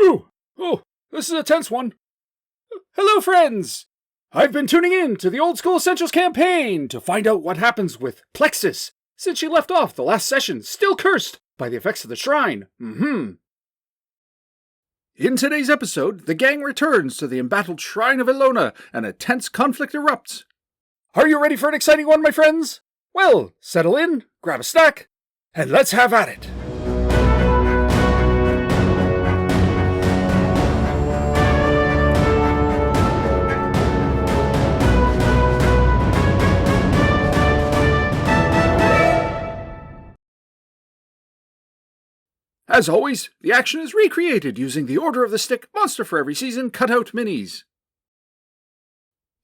Ooh, oh, this is a tense one. Hello, friends! I've been tuning in to the Old School Essentials campaign to find out what happens with Plexus, since she left off the last session still cursed by the effects of the shrine. In today's episode, the gang returns to the embattled Shrine of Ilona, and a tense conflict erupts. Are you ready for an exciting one, my friends? Well, settle in, grab a snack, and let's have at it. As always, the action is recreated using the Order of the Stick Monster for Every Season cutout minis.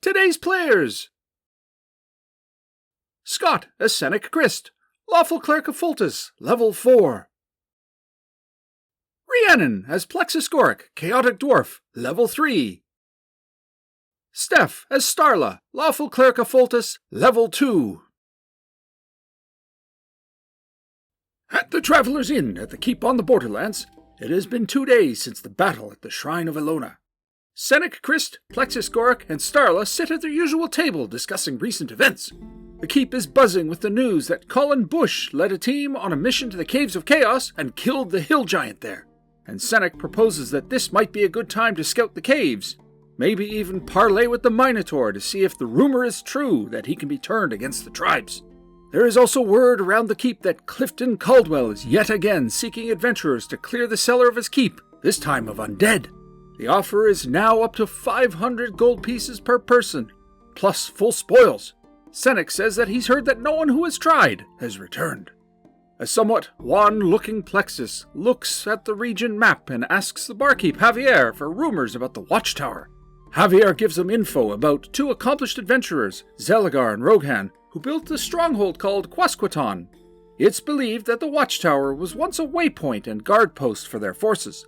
Today's players: Scott as Senek Christ, Lawful Cleric of Foltis, Level 4. Rhiannon as Plexus Goric, Chaotic Dwarf, Level 3. Steph as Starla, Lawful Cleric of Foltis, Level 2. At the Traveller's Inn at the Keep on the Borderlands, it has been 2 days since the battle at the Shrine of Ilona. Senek Christ, Plexus Goric, and Starla sit at their usual table discussing recent events. The Keep is buzzing with the news that Colin Bush led a team on a mission to the Caves of Chaos and killed the hill giant there. And Senek proposes that this might be a good time to scout the caves, maybe even parley with the Minotaur to see if the rumor is true that he can be turned against the tribes. There is also word around the keep that Clifton Caldwell is yet again seeking adventurers to clear the cellar of his keep, this time of undead. The offer is now up to 500 gold pieces per person, plus full spoils. Senek says that he's heard that no one who has tried has returned. A somewhat wan-looking Plexus looks at the region map and asks the barkeep Javier for rumors about the watchtower. Javier gives him info about 2 accomplished adventurers, Zelagar and Rogan, who built the stronghold called Quasquaton. It's believed that the watchtower was once a waypoint and guard post for their forces.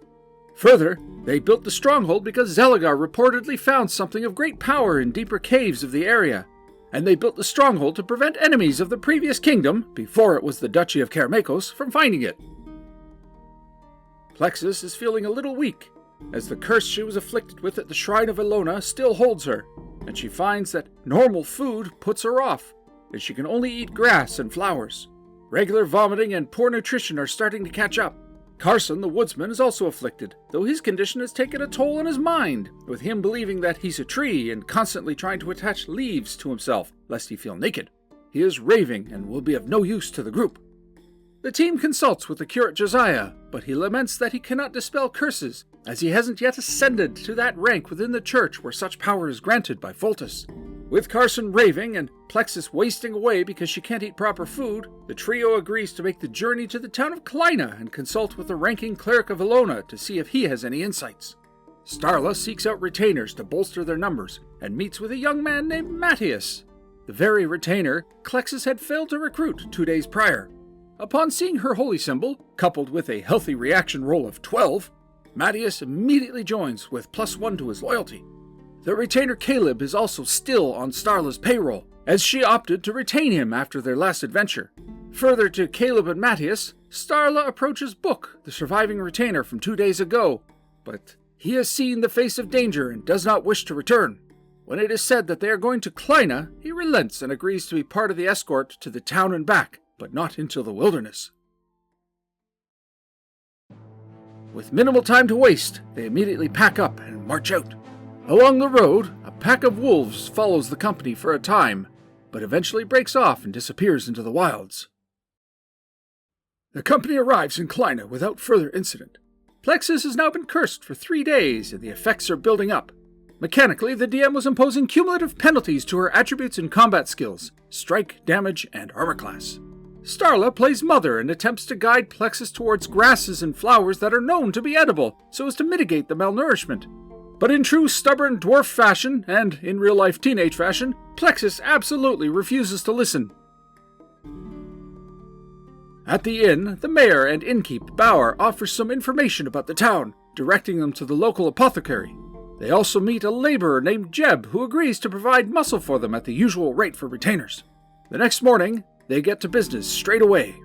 Further, they built the stronghold because Zelagar reportedly found something of great power in deeper caves of the area, and they built the stronghold to prevent enemies of the previous kingdom, before it was the Duchy of Karamakos, from finding it. Plexus is feeling a little weak, as the curse she was afflicted with at the Shrine of Ilona still holds her, and she finds that normal food puts her off, and she can only eat grass and flowers. Regular vomiting and poor nutrition are starting to catch up. Carson, the woodsman, is also afflicted, though his condition has taken a toll on his mind, with him believing that he's a tree and constantly trying to attach leaves to himself, lest he feel naked. He is raving and will be of no use to the group. The team consults with the curate Josiah, but he laments that he cannot dispel curses, as he hasn't yet ascended to that rank within the church where such power is granted by Foltis. With Carson raving and Plexus wasting away because she can't eat proper food, the trio agrees to make the journey to the town of Kleina and consult with the ranking cleric of Ilona to see if he has any insights. Starla seeks out retainers to bolster their numbers and meets with a young man named Matthias, the very retainer Plexus had failed to recruit 2 days prior. Upon seeing her holy symbol, coupled with a healthy reaction roll of 12, Matthias immediately joins with +1 to his loyalty. The retainer Caleb is also still on Starla's payroll, as she opted to retain him after their last adventure. Further to Caleb and Matthias, Starla approaches Book, the surviving retainer from 2 days ago, but he has seen the face of danger and does not wish to return. When it is said that they are going to Kleina, he relents and agrees to be part of the escort to the town and back, but not into the wilderness. With minimal time to waste, they immediately pack up and march out. Along the road, a pack of wolves follows the company for a time, but eventually breaks off and disappears into the wilds. The company arrives in Kleina without further incident. Plexus has now been cursed for 3 days, and the effects are building up. Mechanically, the DM was imposing cumulative penalties to her attributes and combat skills, strike, damage, and armor class. Starla plays mother and attempts to guide Plexus towards grasses and flowers that are known to be edible, so as to mitigate the malnourishment. But in true stubborn dwarf fashion, and in real-life teenage fashion, Plexus absolutely refuses to listen. At the inn, the mayor and innkeep, Bauer, offers some information about the town, directing them to the local apothecary. They also meet a laborer named Jeb, who agrees to provide muscle for them at the usual rate for retainers. The next morning, they get to business straight away.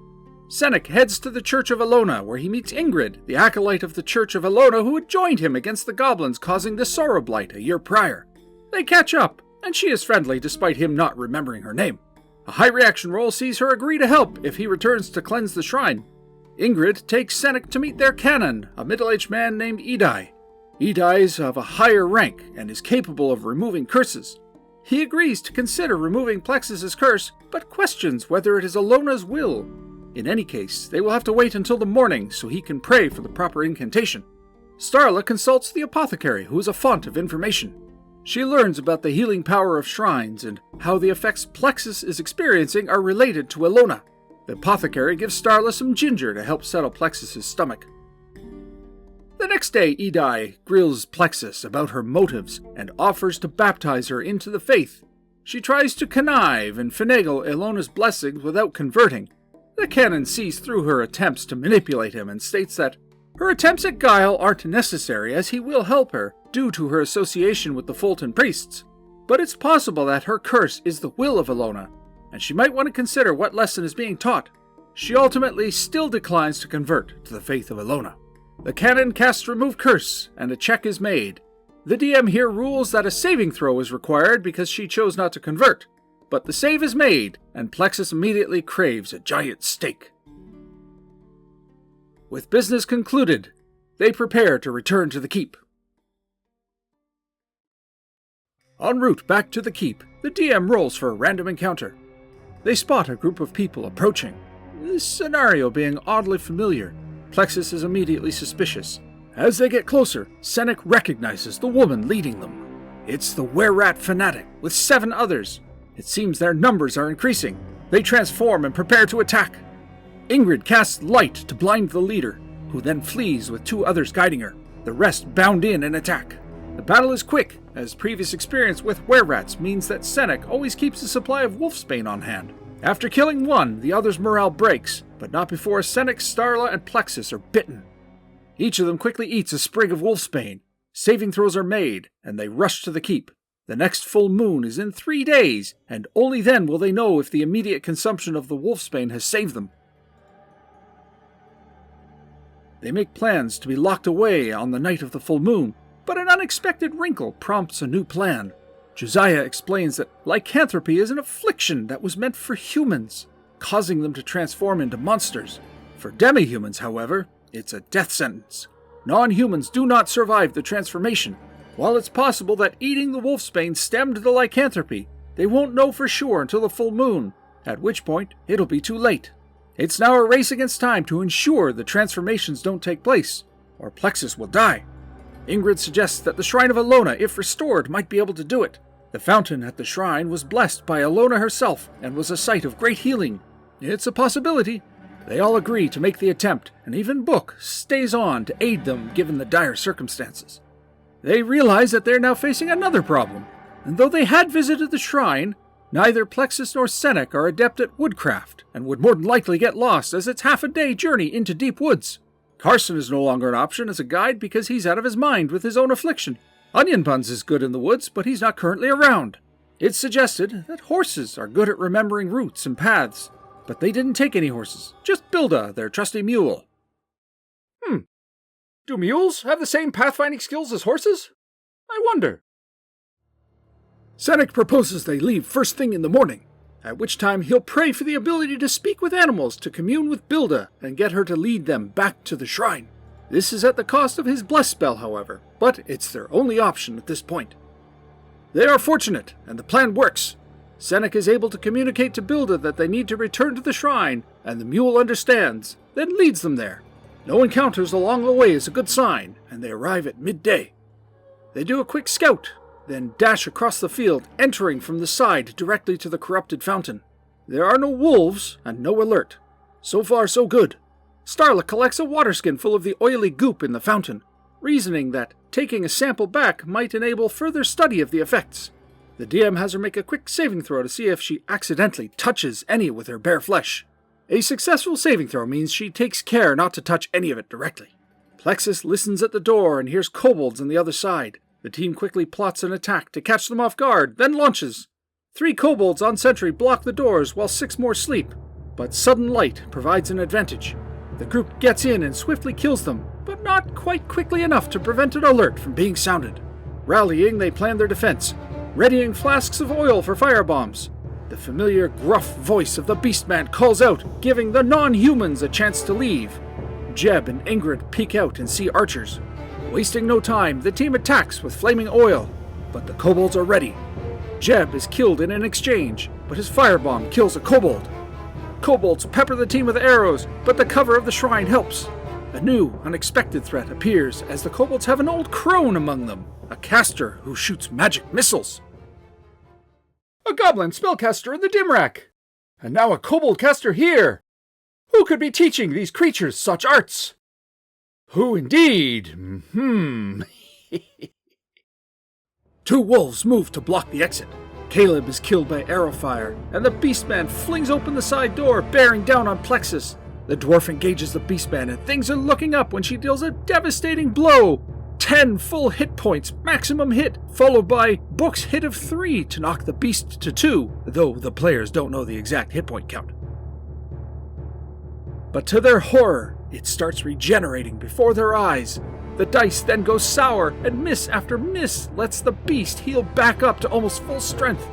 Senek heads to the Church of Elona, where he meets Ingrid, the acolyte of the Church of Elona who had joined him against the goblins causing the Sorrow Blight a year prior. They catch up, and she is friendly despite him not remembering her name. A high reaction roll sees her agree to help if he returns to cleanse the shrine. Ingrid takes Senek to meet their canon, a middle-aged man named Edai. Edai is of a higher rank and is capable of removing curses. He agrees to consider removing Plexus's curse, but questions whether it is Elona's will. In any case, they will have to wait until the morning so he can pray for the proper incantation. Starla consults the apothecary, who is a font of information. She learns about the healing power of shrines and how the effects Plexus is experiencing are related to Elona. The apothecary gives Starla some ginger to help settle Plexus's stomach. The next day, Edai grills Plexus about her motives and offers to baptize her into the faith. She tries to connive and finagle Elona's blessings without converting. The canon sees through her attempts to manipulate him and states that her attempts at guile aren't necessary as he will help her due to her association with the Fulton priests. But it's possible that her curse is the will of Elona, and she might want to consider what lesson is being taught. She ultimately still declines to convert to the faith of Elona. The canon casts Remove Curse, and a check is made. The DM here rules that a saving throw is required because she chose not to convert, but the save is made, and Plexus immediately craves a giant steak. With business concluded, they prepare to return to the keep. En route back to the keep, the DM rolls for a random encounter. They spot a group of people approaching. This scenario being oddly familiar, Plexus is immediately suspicious. As they get closer, Senek recognizes the woman leading them. It's the Were-Rat fanatic, with 7 others. It seems their numbers are increasing. They transform and prepare to attack. Ingrid casts light to blind the leader, who then flees with 2 others guiding her. The rest bound in and attack. The battle is quick, as previous experience with Were-Rats means that Senek always keeps a supply of wolfsbane on hand. After killing one, the other's morale breaks, but not before Senek, Starla, and Plexus are bitten. Each of them quickly eats a sprig of wolfsbane. Saving throws are made, and they rush to the keep. The next full moon is in 3 days, and only then will they know if the immediate consumption of the wolfsbane has saved them. They make plans to be locked away on the night of the full moon, but an unexpected wrinkle prompts a new plan. Josiah explains that lycanthropy is an affliction that was meant for humans, causing them to transform into monsters. For demi-humans, however, it's a death sentence. Non-humans do not survive the transformation. While it's possible that eating the wolfsbane stemmed the lycanthropy, they won't know for sure until the full moon, at which point it'll be too late. It's now a race against time to ensure the transformations don't take place, or Plexus will die. Ingrid suggests that the Shrine of Elona, if restored, might be able to do it. The fountain at the shrine was blessed by Elona herself and was a site of great healing. It's a possibility. They all agree to make the attempt, and even Book stays on to aid them given the dire circumstances. They realize that they're now facing another problem, and though they had visited the shrine, neither Plexus nor Senek are adept at woodcraft, and would more than likely get lost as it's half a day journey into deep woods. Carson is no longer an option as a guide because he's out of his mind with his own affliction. Onion Buns is good in the woods, but he's not currently around. It's suggested that horses are good at remembering routes and paths, but they didn't take any horses, just Bilda, their trusty mule. Do mules have the same pathfinding skills as horses? I wonder. Senek proposes they leave first thing in the morning, at which time he'll pray for the ability to speak with animals to commune with Bilda and get her to lead them back to the shrine. This is at the cost of his bless spell, however, but it's their only option at this point. They are fortunate, and the plan works. Senek is able to communicate to Bilda that they need to return to the shrine, and the mule understands, then leads them there. No encounters along the way is a good sign, and they arrive at midday. They do a quick scout, then dash across the field, entering from the side directly to the corrupted fountain. There are no wolves, and no alert. So far, so good. Starla collects a water skin full of the oily goop in the fountain, reasoning that taking a sample back might enable further study of the effects. The DM has her make a quick saving throw to see if she accidentally touches any with her bare flesh. A successful saving throw means she takes care not to touch any of it directly. Plexus listens at the door and hears kobolds on the other side. The team quickly plots an attack to catch them off guard, then launches. 3 kobolds on sentry block the doors while 6 more sleep. but sudden light provides an advantage. The group gets in and swiftly kills them, but not quite quickly enough to prevent an alert from being sounded. Rallying, they plan their defense, readying flasks of oil for firebombs. The familiar gruff voice of the Beastman calls out, giving the non-humans a chance to leave. Jeb and Ingrid peek out and see archers. Wasting no time, the team attacks with flaming oil, but the kobolds are ready. Jeb is killed in an exchange, but his firebomb kills a kobold. Kobolds pepper the team with arrows, but the cover of the shrine helps. A new, unexpected threat appears as the kobolds have an old crone among them, a caster who shoots magic missiles. A goblin spellcaster in the dim rack, and now a kobold caster here. Who could be teaching these creatures such arts? Who indeed? Two wolves move to block the exit. Caleb is killed by arrow fire, and the Beastman flings open the side door, bearing down on Plexus. The dwarf engages the Beastman, and things are looking up when she deals a devastating blow. 10 full hit points, maximum hit, followed by Book's hit of 3 to knock the beast to 2, though the players don't know the exact hit point count. But to their horror, it starts regenerating before their eyes. The dice then go sour, and miss after miss lets the beast heal back up to almost full strength.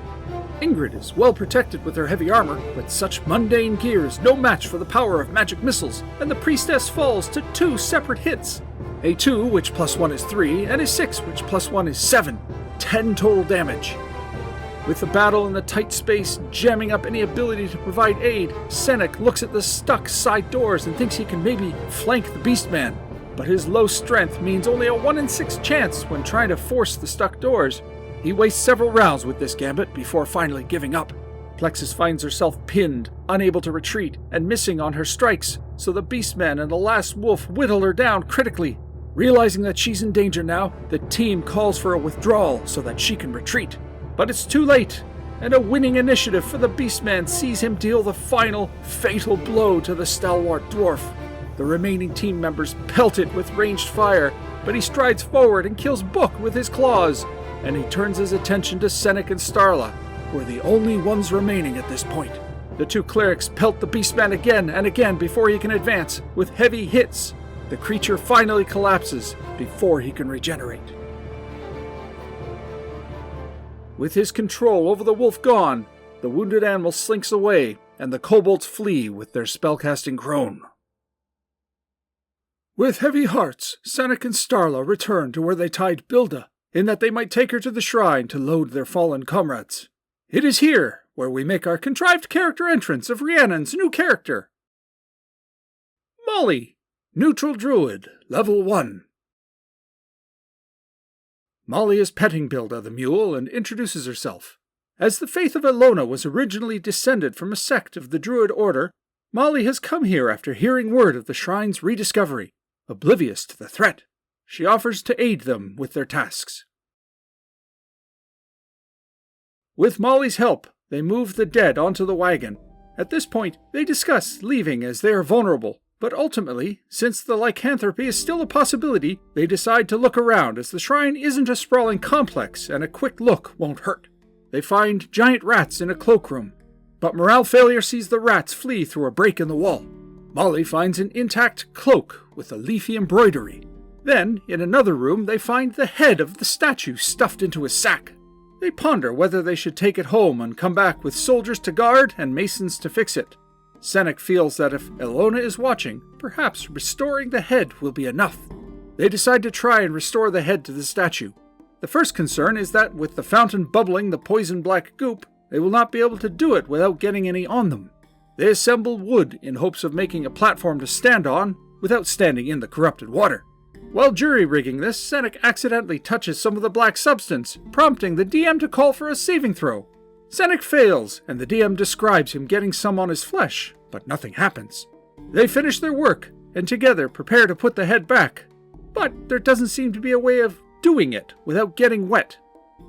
Ingrid is well protected with her heavy armor, but such mundane gear is no match for the power of magic missiles, and the priestess falls to 2 separate hits. A 2, which +1 is 3, and a 6, which +1 is 7. 10 total damage. With the battle in the tight space jamming up any ability to provide aid, Senek looks at the stuck side doors and thinks he can maybe flank the Beastman. But his low strength means only a 1 in 6 chance when trying to force the stuck doors. He wastes several rounds with this gambit before finally giving up. Plexus finds herself pinned, unable to retreat, and missing on her strikes, so the Beastman and the last wolf whittle her down critically. Realizing that she's in danger now, the team calls for a withdrawal so that she can retreat. But it's too late, and a winning initiative for the Beastman sees him deal the final, fatal blow to the stalwart dwarf. The remaining team members pelt it with ranged fire, but he strides forward and kills Book with his claws, and he turns his attention to Senek and Starla, who are the only ones remaining at this point. The 2 clerics pelt the Beastman again and again before he can advance, with heavy hits. The creature finally collapses before he can regenerate. With his control over the wolf gone, the wounded animal slinks away, and the kobolds flee with their spellcasting crone. With heavy hearts, Senek and Starla return to where they tied Bilda, in that they might take her to the shrine to load their fallen comrades. It is here where we make our contrived character entrance of Rhiannon's new character. Molly, Neutral Druid, Level 1. Molly is petting Bilda the mule and introduces herself. As the faith of Elona was originally descended from a sect of the Druid Order, Molly has come here after hearing word of the shrine's rediscovery. Oblivious to the threat, she offers to aid them with their tasks. With Molly's help, they move the dead onto the wagon. At this point, they discuss leaving as they are vulnerable, but ultimately, since the lycanthropy is still a possibility, they decide to look around as the shrine isn't a sprawling complex and a quick look won't hurt. They find giant rats in a cloakroom, but morale failure sees the rats flee through a break in the wall. Molly finds an intact cloak with a leafy embroidery. Then, in another room, they find the head of the statue stuffed into a sack. They ponder whether they should take it home and come back with soldiers to guard and masons to fix it. Senek feels that if Elona is watching, perhaps restoring the head will be enough. They decide to try and restore the head to the statue. The first concern is that with the fountain bubbling the poison black goop, they will not be able to do it without getting any on them. They assemble wood in hopes of making a platform to stand on without standing in the corrupted water. While jury-rigging this, Senek accidentally touches some of the black substance, prompting the DM to call for a saving throw. Senek fails, and the DM describes him getting some on his flesh, but nothing happens. They finish their work, and together prepare to put the head back. But there doesn't seem to be a way of doing it without getting wet.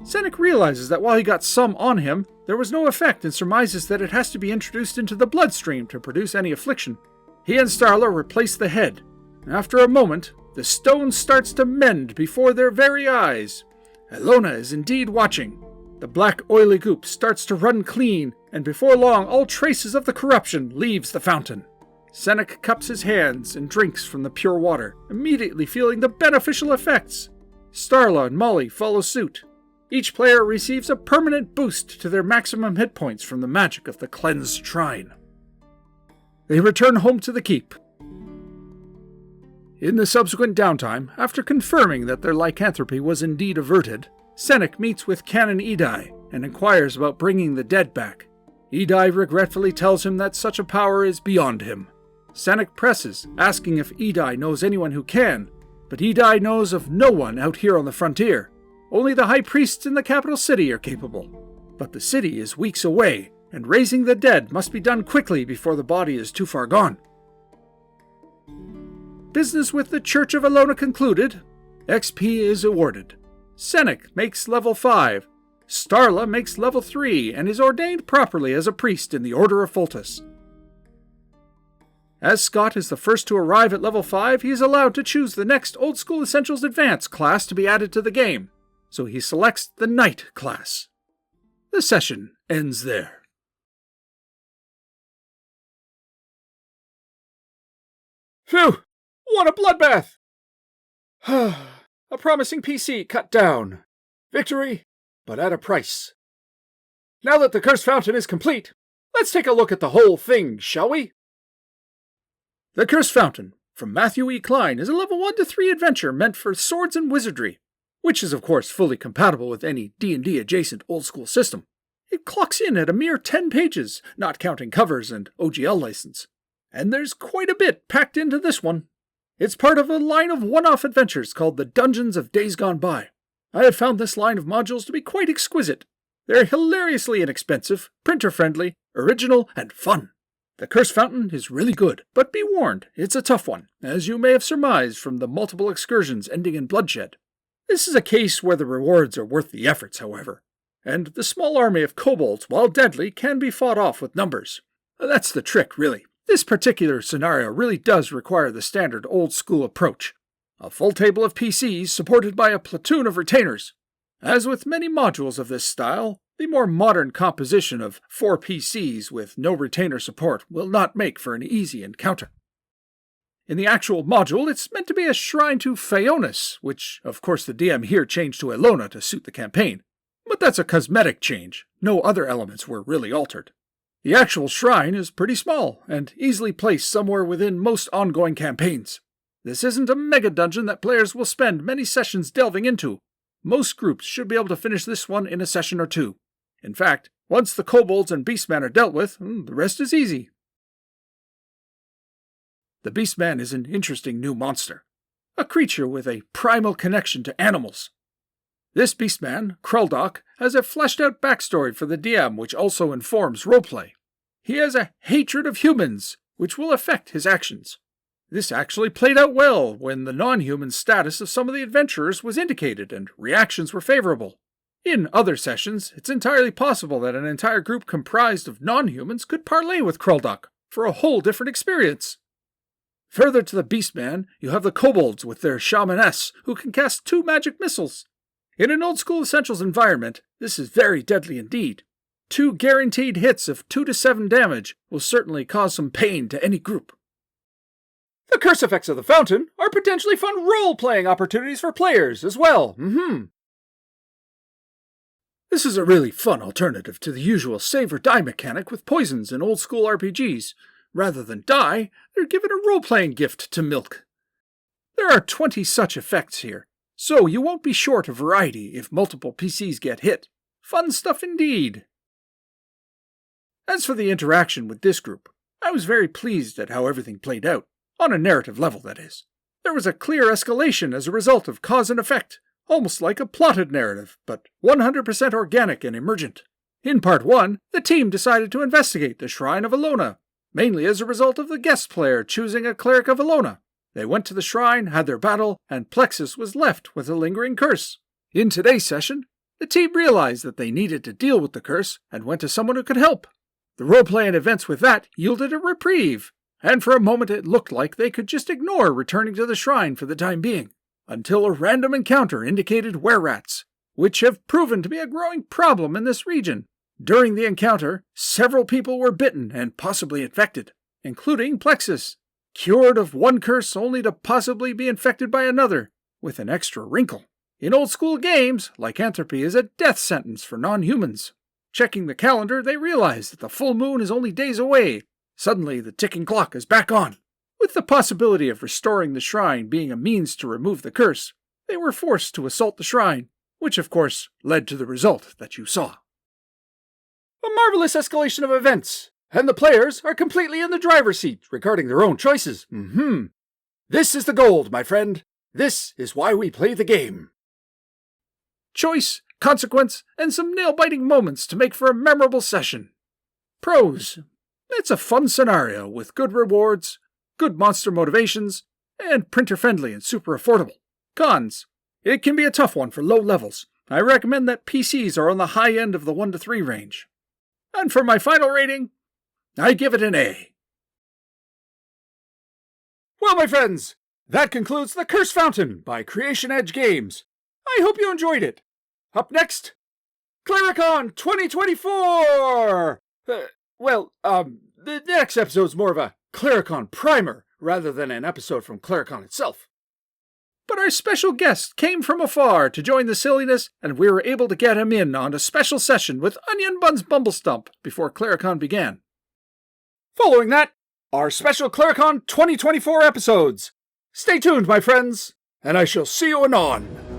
Senek realizes that while he got some on him, there was no effect and surmises that it has to be introduced into the bloodstream to produce any affliction. He and Starla replace the head. After a moment, the stone starts to mend before their very eyes. Elona is indeed watching. The black oily goop starts to run clean, and before long all traces of the corruption leaves the fountain. Senek cups his hands and drinks from the pure water, immediately feeling the beneficial effects. Starla and Molly follow suit. Each player receives a permanent boost to their maximum hit points from the magic of the cleansed shrine. They return home to the keep. In the subsequent downtime, after confirming that their lycanthropy was indeed averted, Senek meets with Canon Edai and inquires about bringing the dead back. Edai regretfully tells him that such a power is beyond him. Senek presses, asking if Edai knows anyone who can, but Edai knows of no one out here on the frontier. Only the high priests in the capital city are capable. But the city is weeks away, and raising the dead must be done quickly before the body is too far gone. Business with the Church of Elona concluded. XP is awarded. Senek makes level 5. Starla makes level 3 and is ordained properly as a priest in the Order of Foltus. As Scott is the first to arrive at level 5, he is allowed to choose the next Old School Essentials Advanced class to be added to the game, so he selects the Knight class. The session ends there. Phew! What a bloodbath! A promising PC cut down. Victory, but at a price. Now that the Cursed Fountain is complete, let's take a look at the whole thing, shall we? The Cursed Fountain, from Matthew E. Klein, is a level 1 to 3 adventure meant for swords and wizardry, which is of course fully compatible with any D&D adjacent old-school system. It clocks in at a mere 10 pages, not counting covers and OGL license. And there's quite a bit packed into this one. It's part of a line of one-off adventures called the Dungeons of Dazegoneby. I have found this line of modules to be quite exquisite. They're hilariously inexpensive, printer-friendly, original, and fun. The Cursed Fountain is really good, but be warned, it's a tough one, as you may have surmised from the multiple excursions ending in bloodshed. This is a case where the rewards are worth the efforts, however, and the small army of kobolds, while deadly, can be fought off with numbers. That's the trick, really. This particular scenario really does require the standard old-school approach. A full table of PCs supported by a platoon of retainers. As with many modules of this style, the more modern composition of 4 PCs with no retainer support will not make for an easy encounter. In the actual module, it's meant to be a shrine to Phaonis, which, of course, the DM here changed to Elona to suit the campaign. But that's a cosmetic change. No other elements were really altered. The actual shrine is pretty small, and easily placed somewhere within most ongoing campaigns. This isn't a mega dungeon that players will spend many sessions delving into. Most groups should be able to finish this one in a session or 2. In fact, once the kobolds and beastmen are dealt with, the rest is easy. The beastman is an interesting new monster, a creature with a primal connection to animals. This beastman, Krulldok, has a fleshed-out backstory for the DM which also informs roleplay. He has a hatred of humans, which will affect his actions. This actually played out well when the non-human status of some of the adventurers was indicated and reactions were favorable. In other sessions, it's entirely possible that an entire group comprised of non-humans could parlay with Krulldok for a whole different experience. Further to the beastman, you have the kobolds with their shamaness, who can cast 2 magic missiles. In an Old School Essentials environment, this is very deadly indeed. 2 guaranteed hits of 2 to 7 damage will certainly cause some pain to any group. The curse effects of the fountain are potentially fun role-playing opportunities for players as well. This is a really fun alternative to the usual save or die mechanic with poisons in old school RPGs. Rather than die, they're given a role-playing gift to milk. There are 20 such effects here, so you won't be short of variety if multiple PCs get hit. Fun stuff indeed. As for the interaction with this group, I was very pleased at how everything played out. On a narrative level, that is. There was a clear escalation as a result of cause and effect, almost like a plotted narrative, but 100% organic and emergent. In Part 1, the team decided to investigate the Shrine of Elona, mainly as a result of the guest player choosing a cleric of Elona. They went to the shrine, had their battle, and Plexus was left with a lingering curse. In today's session, the team realized that they needed to deal with the curse and went to someone who could help. The roleplay and events with that yielded a reprieve, and for a moment it looked like they could just ignore returning to the shrine for the time being, until a random encounter indicated were-rats, which have proven to be a growing problem in this region. During the encounter, several people were bitten and possibly infected, including Plexus, cured of one curse only to possibly be infected by another, with an extra wrinkle. In old-school games, lycanthropy is a death sentence for non-humans. Checking the calendar, they realize that the full moon is only days away. Suddenly, the ticking clock is back on. With the possibility of restoring the shrine being a means to remove the curse, they were forced to assault the shrine, which of course led to the result that you saw. A marvelous escalation of events, and the players are completely in the driver's seat regarding their own choices. This is the gold, my friend. This is why we play the game. Choice, consequence, and some nail-biting moments to make for a memorable session. Pros: it's a fun scenario with good rewards, good monster motivations, and printer-friendly and super affordable. Cons: it can be a tough one for low levels. I recommend that PCs are on the high end of the 1 to 3 range. And for my final rating, I give it an A. Well, my friends, that concludes The Curse Fountain by Creation Edge Games. I hope you enjoyed it. Up next, Clericon 2024! The next episode's more of a Clericon primer rather than an episode from Clericon itself. But our special guest came from afar to join the silliness, and we were able to get him in on a special session with Onion Buns Bumblestump before Clericon began. Following that, our special Clericon 2024 episodes. Stay tuned, my friends, and I shall see you anon.